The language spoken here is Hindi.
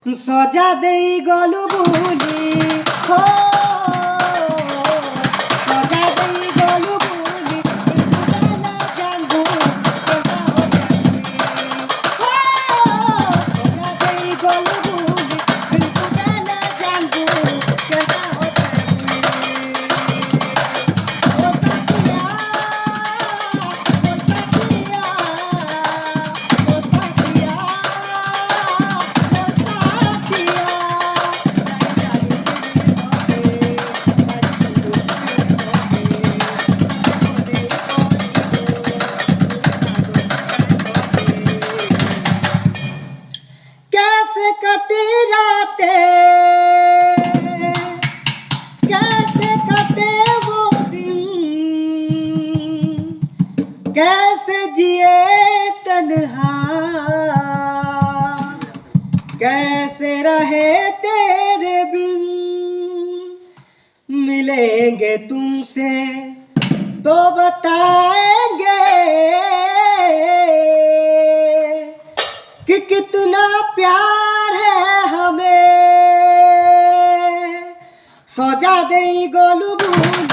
सजा देई गलु बुली हो सजा देई गलु बुली ना जानबू सजा हो सजा देई गलु बुली ना जानबू सजा हो कैसे कटे रातें, कैसे कटे वो दिन, कैसे जिए तन्हा, कैसे रहे तेरे बिन। मिलेंगे तुमसे तो बताएंगे कि कितना प्यार है हमें। सजा देई गलु बुली